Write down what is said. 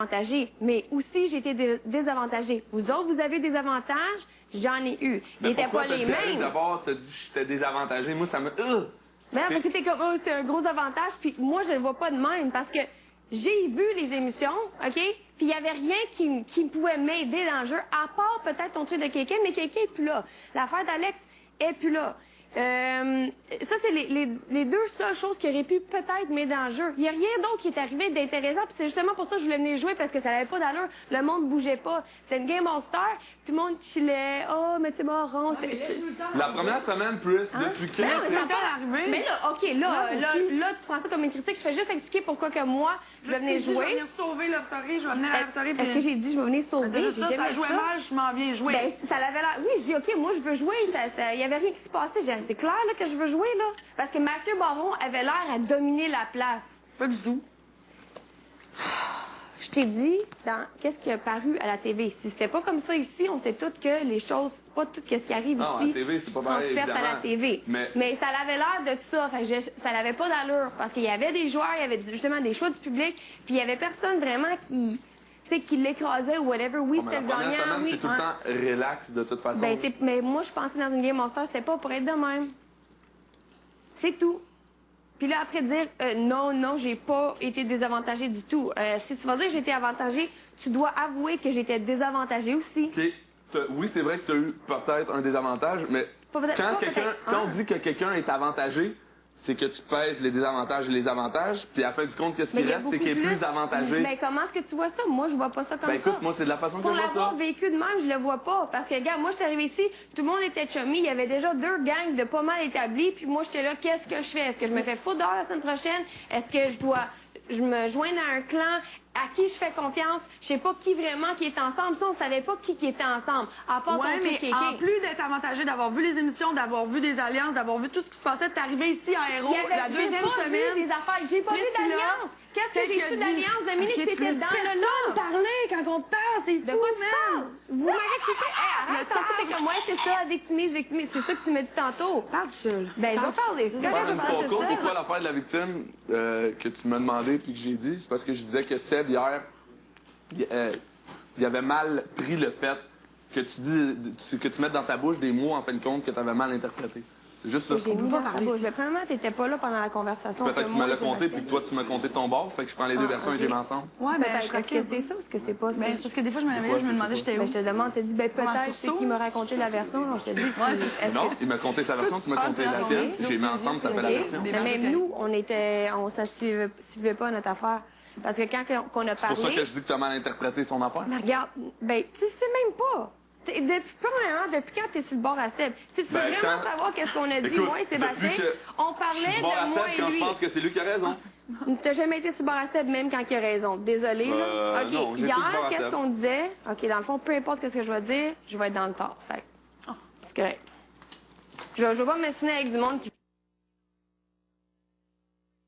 avantagée, mais aussi j'ai été désavantagée. Vous autres, vous avez des avantages, j'en ai eu. Ils n'étaient pas les mêmes. D'abord, t'as dit que j'étais désavantagé. Moi, ça me... Ben, parce que t'es comme, oh, c'est un gros avantage, puis moi, je le vois pas de même, parce que j'ai vu les émissions, OK? Puis il y avait rien qui pouvait m'aider dans le jeu, à part peut-être ton truc de quelqu'un, mais quelqu'un est plus là. L'affaire d'Alex est plus là. Ça, c'est les deux seules choses qui auraient pu peut-être m'aider dans le jeu. Il n'y a rien d'autre qui est arrivé d'intéressant, puis c'est justement pour ça que je voulais venir jouer, parce que ça n'avait pas d'allure. Le monde bougeait pas. C'était une game all-star, tout le monde chillait. Oh, mais c'est marrant. La première semaine, plus, depuis quand c'est arrivé? Mais là, OK, là, tu prends ça comme une critique. Je fais juste expliquer pourquoi que moi, je vais venir jouer. Je vais venir sauver Love Story, je vais venir à Love Story. Est-ce que j'ai dit je vais venir sauver? Ça jouait mal, je m'en viens jouer. Ben, ça l'avait l'air... Oui, j'ai dit, OK, moi, je veux jouer. Il y avait rien qui se passait. C'est clair là, que je veux jouer, là. Parce que Mathieu Baron avait l'air à dominer la place. Pas du tout. Je t'ai dit, dans qu'est-ce qui a paru à la TV. Si c'était pas comme ça ici, on sait toutes que les choses, pas tout ce qui arrive ici, la TV, c'est pas sont pareil, faites à la TV. Mais ça avait l'air de ça. Fait que ça n'avait pas d'allure. Parce qu'il y avait des joueurs, il y avait justement des choix du public, puis il y avait personne vraiment qui l'écrasait ou whatever. Oui, c'était le gagnant. Semaine, oui, c'est tout le temps relax de toute façon. Ben, mais moi, je pensais dans une Game Master, c'était pas pour être de même. C'est tout. Puis là, après dire non, j'ai pas été désavantagée du tout. Si tu vas dire que j'ai été avantagée, tu dois avouer que j'étais désavantagée aussi. OK. Oui, c'est vrai que tu as eu peut-être un désavantage, mais quand on dit que quelqu'un est avantagé, c'est que tu pèses les désavantages et les avantages, puis à la fin du compte, qu'est-ce qui reste, c'est qu'il est plus avantagé. Mais comment est-ce que tu vois ça? Moi, je vois pas ça comme ça. Écoute, moi, c'est de la façon que je vois ça. Pour l'avoir vécu de même, je le vois pas. Parce que, regarde, moi, je suis arrivée ici, tout le monde était chummy, il y avait déjà 2 gangs de pas mal établis, puis moi, j'étais là, qu'est-ce que je fais? Est-ce que je me fais foutre dehors la semaine prochaine? Est-ce que je me joins à un clan? À qui je fais confiance? Je sais pas qui vraiment qui est ensemble. Ça, on savait pas qui était ensemble. À part mais en plus d'être avantagé, d'avoir vu les émissions, d'avoir vu des alliances, d'avoir vu tout ce qui se passait, t'arrivé ici à Héros la deuxième semaine. J'ai pas vu d'alliance. Qu'est-ce que j'ai su d'alliance? Dominique, c'était dans le lot. Parler quand on te parle, c'est de quoi tu parles? Vous m'avez coupé. Arrête, t'es comme moi, c'est ça, victimise. C'est ça que tu m'as dit tantôt. Parle seul. Ben, je vais parler. C'est correct, je vais parler tout seul. Pourquoi l'affaire de la victime que tu m'as demandé puis que j'ai dit, c'est parce que je disais que Seb, hier, il avait mal pris le fait que tu mettes dans sa bouche des mots, en fin de compte, que tu avais mal interprété. C'est juste ça. J'ai mis dans sa bouche. Premièrement, t'étais pas là pendant la conversation. Peut-être que tu me l'as compté, puis que toi, tu m'as compté ton bord. Fait que je prends les deux versions et j'ai l'ensemble. Ouais, mais est-ce que c'est ça ou est-ce que c'est pas ça? Parce que des fois, je me réveillais, je me demandais j'étais où. Je te demande, t'as dit, ben peut-être c'est qui m'a raconté la version. On s'est dit, non, il m'a conté sa version, tu m'as conté la tienne. J'ai mis ensemble, ça fait la version. Mais même nous, ça suivait pas notre affaire. Parce que quand on a parlé... C'est pour ça que je dis que tu as mal interprété son affaire. Mais regarde, ben tu sais même pas. Depuis quand t'es sur le bord à Seb? Si tu veux vraiment savoir qu'est-ce qu'on a dit, moi et Sébastien, on parlait de moi et lui. Je pense que c'est lui qui a raison. T'as jamais été sur le bord à Seb, même quand il a raison. Désolé, là. OK, non, hier, qu'est-ce qu'on disait? OK, dans le fond, peu importe ce que je vais dire, je vais être dans le tort. Fait c'est correct. Je vais pas me signer avec du monde qui...